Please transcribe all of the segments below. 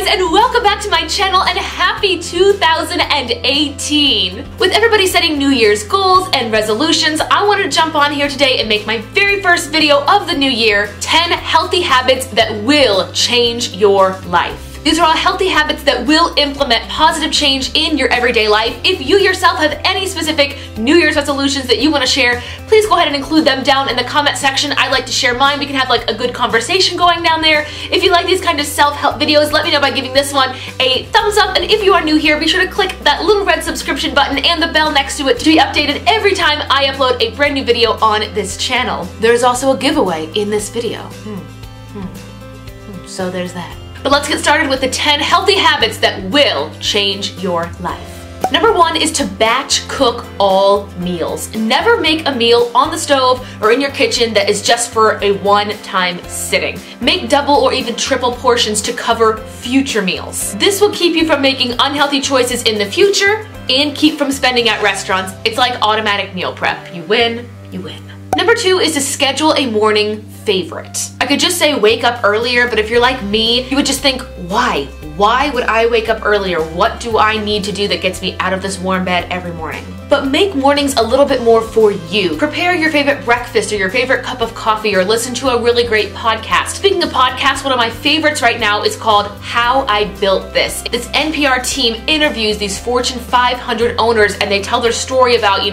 guys, and welcome back to my channel and happy 2018. With everybody setting New Year's goals and resolutions, I wanted to jump on here today and make my very first video of the new year, 10 healthy habits that will change your life. These are all healthy habits that will implement positive change in your everyday life. If you yourself have any specific New Year's resolutions that you want to share, please go ahead and include them down in the comment section. I like to share mine. We can have like a good conversation going down there. If you like these kind of self-help videos, let me know by giving this one a thumbs up. And if you are new here, be sure to click that little red subscription button and the bell next to it to be updated every time I upload a brand new video on this channel. There's also a giveaway in this video. So there's that. But let's get started with the 10 healthy habits that will change your life. Number 1 is to batch cook all meals. Never make a meal on the stove or in your kitchen that is just for a one-time sitting. Make double or even triple portions to cover future meals. This will keep you from making unhealthy choices in the future and keep from spending at restaurants. It's like automatic meal prep. You win, you win. Number 2 is to schedule a morning favorite. I could just say wake up earlier, but if you're like me, you would just think, why? Why would I wake up earlier? What do I need to do that gets me out of this warm bed every morning? But make mornings a little bit more for you. Prepare your favorite breakfast or your favorite cup of coffee or listen to a really great podcast. Speaking of podcasts, one of my favorites right now is called How I Built This. This NPR team interviews these Fortune 500 owners and they tell their story about,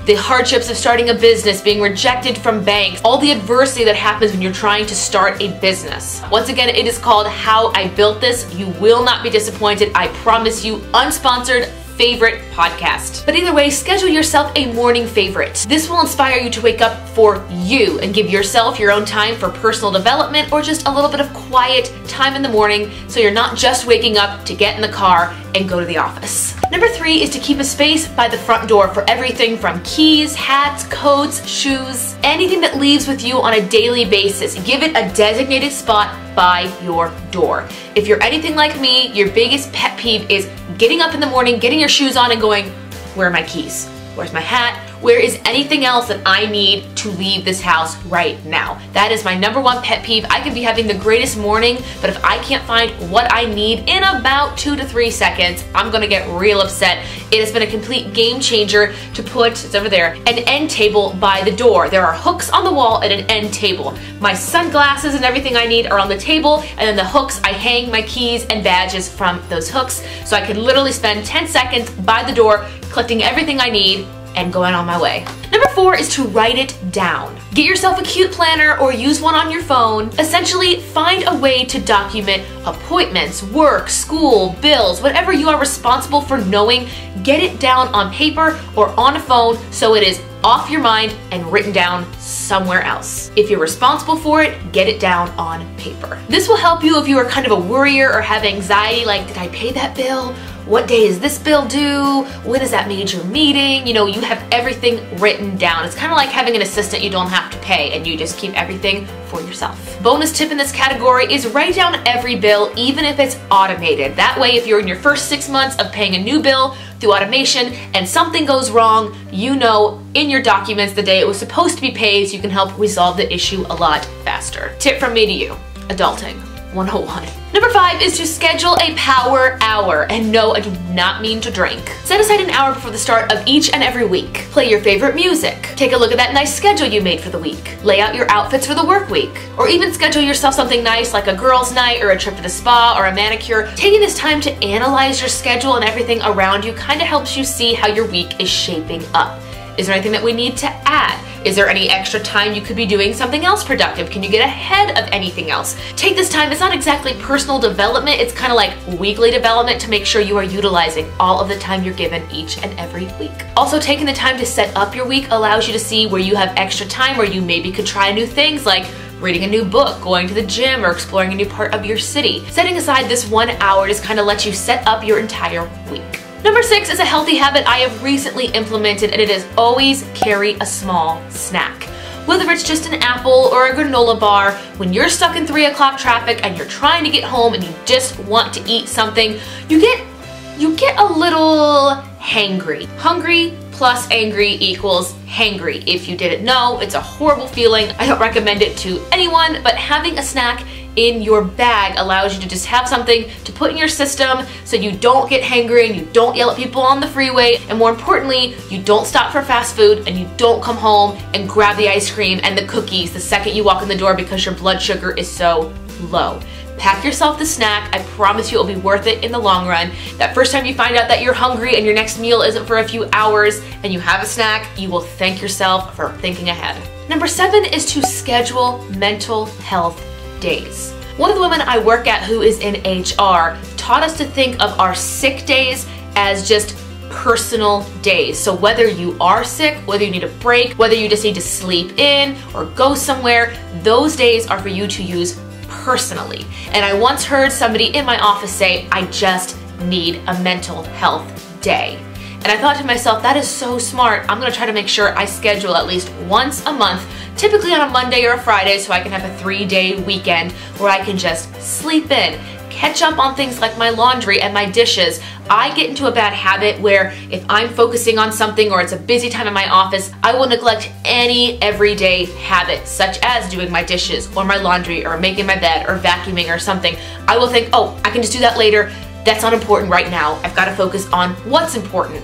the hardships of starting a business, being rejected from banks, all the adversity that happens when you're trying to start a business. Once again, it is called How I Built This. You will not be disappointed. I promise you, unsponsored favorite podcast. But either way, schedule yourself a morning favorite. This will inspire you to wake up for you and give yourself your own time for personal development or just a little bit of quiet time in the morning so you're not just waking up to get in the car and go to the office. Number 3 is to keep a space by the front door for everything from keys, hats, coats, shoes, anything that leaves with you on a daily basis. Give it a designated spot by your door. If you're anything like me, your biggest pet peeve is getting up in the morning, getting your shoes on and going, where are my keys? Where's my hat? Where is anything else that I need to leave this house right now? That is my number 1 pet peeve. I could be having the greatest morning, but if I can't find what I need in about 2 to 3 seconds, I'm gonna get real upset. It has been a complete game changer to put, it's over there, an end table by the door. There are hooks on the wall at an end table. My sunglasses and everything I need are on the table, and then the hooks, I hang my keys and badges from those hooks, so I can literally spend 10 seconds by the door collecting everything I need and going on my way. Number 4 is to write it down. Get yourself a cute planner or use one on your phone. Essentially, find a way to document appointments, work, school, bills, whatever you are responsible for knowing, get it down on paper or on a phone so it is off your mind and written down somewhere else. If you're responsible for it, get it down on paper. This will help you if you are kind of a worrier or have anxiety like, did I pay that bill? What day is this bill due? When is that major meeting? You have everything written down. It's kind of like having an assistant you don't have to pay and you just keep everything for yourself. Bonus tip in this category is write down every bill, even if it's automated. That way, if you're in your first 6 months of paying a new bill through automation and something goes wrong, you know in your documents the day it was supposed to be paid so you can help resolve the issue a lot faster. Tip from me to you, adulting 101. Number 5 is to schedule a power hour. And no, I do not mean to drink. Set aside an hour before the start of each and every week. Play your favorite music. Take a look at that nice schedule you made for the week. Lay out your outfits for the work week. Or even schedule yourself something nice like a girls' night or a trip to the spa or a manicure. Taking this time to analyze your schedule and everything around you kind of helps you see how your week is shaping up. Is there anything that we need to add? Is there any extra time you could be doing something else productive? Can you get ahead of anything else? Take this time, it's not exactly personal development, it's kind of like weekly development to make sure you are utilizing all of the time you're given each and every week. Also, taking the time to set up your week allows you to see where you have extra time where you maybe could try new things like reading a new book, going to the gym, or exploring a new part of your city. Setting aside this 1 hour just kind of lets you set up your entire week. Number 6 is a healthy habit I have recently implemented, and it is always carry a small snack. Whether it's just an apple or a granola bar, when you're stuck in 3 o'clock traffic and you're trying to get home and you just want to eat something, you get a little hangry. Hungry plus angry equals hangry. If you didn't know, it's a horrible feeling. I don't recommend it to anyone, but having a snack in your bag allows you to just have something to put in your system so you don't get hangry and you don't yell at people on the freeway, and more importantly, you don't stop for fast food and you don't come home and grab the ice cream and the cookies the second you walk in the door because your blood sugar is so low. Pack yourself the snack. I promise you it'll be worth it in the long run. That first time you find out that you're hungry and your next meal isn't for a few hours and you have a snack, you will thank yourself for thinking ahead. Number 7 is to schedule mental health days. One of the women I work at who is in HR taught us to think of our sick days as just personal days. So whether you are sick, whether you need a break, whether you just need to sleep in or go somewhere, those days are for you to use personally. And I once heard somebody in my office say, I just need a mental health day. And I thought to myself, that is so smart. I'm gonna try to make sure I schedule at least once a month, typically on a Monday or a Friday, so I can have a 3-day weekend where I can just sleep in, catch up on things like my laundry and my dishes. I get into a bad habit where if I'm focusing on something or it's a busy time in my office, I will neglect any everyday habit, such as doing my dishes or my laundry or making my bed or vacuuming or something. I will think, oh, I can just do that later. That's not important right now. I've got to focus on what's important.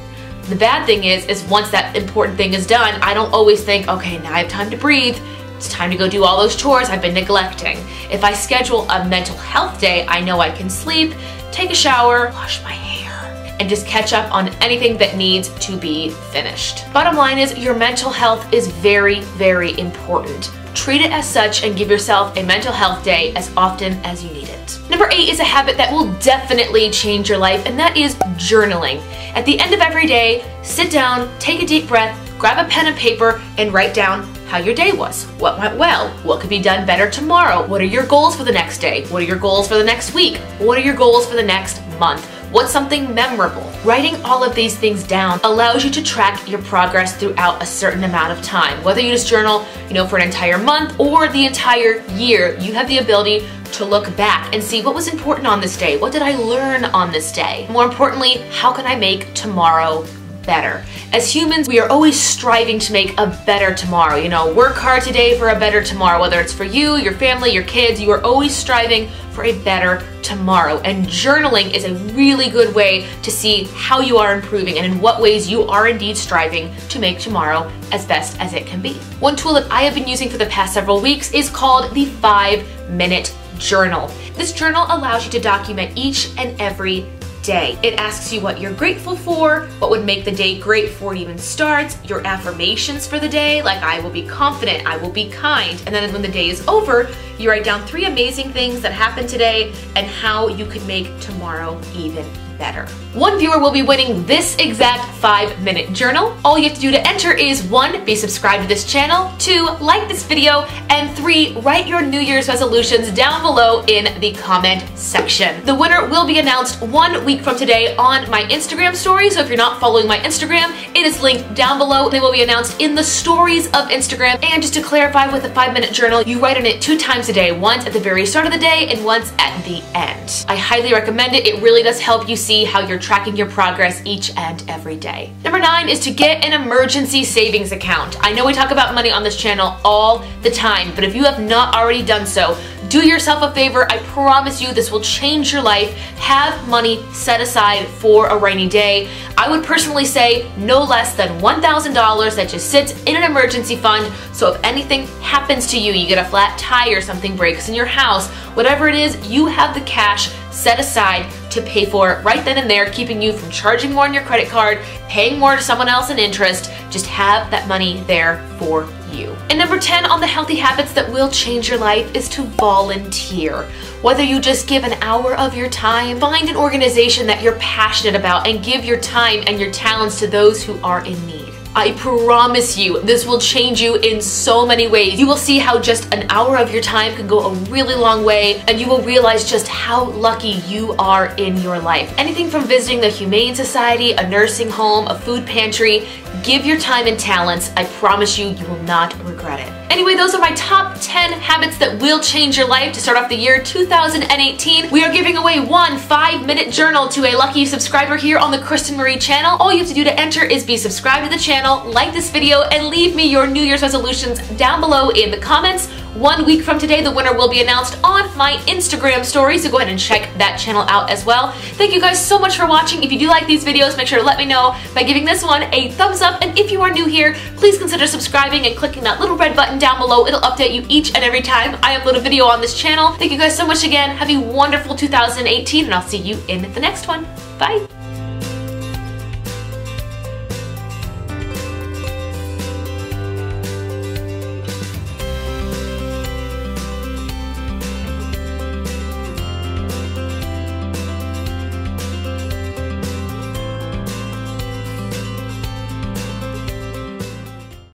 The bad thing is once that important thing is done, I don't always think, okay, now I have time to breathe. It's time to go do all those chores I've been neglecting. If I schedule a mental health day, I know I can sleep, take a shower, wash my hair, and just catch up on anything that needs to be finished. Bottom line is your mental health is very, very important. Treat it as such and give yourself a mental health day as often as you need it. Number 8 is a habit that will definitely change your life, and that is journaling. At the end of every day, sit down, take a deep breath, grab a pen and paper, and write down how your day was. What went well? What could be done better tomorrow? What are your goals for the next day? What are your goals for the next week? What are your goals for the next month? What's something memorable? Writing all of these things down allows you to track your progress throughout a certain amount of time. Whether you just journal, for an entire month or the entire year, you have the ability to look back and see what was important on this day. What did I learn on this day? More importantly, how can I make tomorrow better? As humans, we are always striving to make a better tomorrow. Work hard today for a better tomorrow. Whether it's for you, your family, your kids, you are always striving for a better tomorrow. And journaling is a really good way to see how you are improving and in what ways you are indeed striving to make tomorrow as best as it can be. One tool that I have been using for the past several weeks is called the 5-minute journal. This journal allows you to document each and every day. It asks you what you're grateful for, what would make the day great before it even starts, your affirmations for the day, like I will be confident, I will be kind, and then when the day is over, you write down 3 amazing things that happened today and how you could make tomorrow even better. One viewer will be winning this exact 5-minute journal. All you have to do to enter is 1, be subscribed to this channel, 2, like this video, and 3, write your New Year's resolutions down below in the comment section. The winner will be announced 1 week from today on my Instagram story, so if you're not following my Instagram, it is linked down below. They will be announced in the stories of Instagram. And just to clarify, with the 5-minute journal, you write in it 2 times a day, once at the very start of the day and once at the end. I highly recommend it. It really does help you see how you're tracking your progress each and every day. Number 9 is to get an emergency savings account. I know we talk about money on this channel all the time, but if you have not already done so, do yourself a favor. I promise you this will change your life. Have money set aside for a rainy day. I would personally say no less than $1,000 that just sits in an emergency fund, so if anything happens to you, you get a flat tire, something breaks in your house, whatever it is, you have the cash set aside to pay for it right then and there, keeping you from charging more on your credit card, paying more to someone else in interest. Just have that money there for you. And number 10 on the healthy habits that will change your life is to volunteer. Whether you just give an hour of your time, find an organization that you're passionate about and give your time and your talents to those who are in need. I promise you, this will change you in so many ways. You will see how just an hour of your time can go a really long way, and you will realize just how lucky you are in your life. Anything from visiting the Humane Society, a nursing home, a food pantry, give your time and talents. I promise you, you will not regret it. Anyway, those are my top 10 habits that will change your life to start off the year 2018. We are giving away 1 5-minute journal to a lucky subscriber here on the Kristen Marie channel. All you have to do to enter is be subscribed to the channel, like this video, and leave me your New Year's resolutions down below in the comments, 1 week from today, the winner will be announced on my Instagram story, so go ahead and check that channel out as well. Thank you guys so much for watching. If you do like these videos, make sure to let me know by giving this one a thumbs up, and if you are new here, please consider subscribing and clicking that little red button down below. It'll update you each and every time I upload a video on this channel. Thank you guys so much again. Have a wonderful 2018, and I'll see you in the next one. Bye!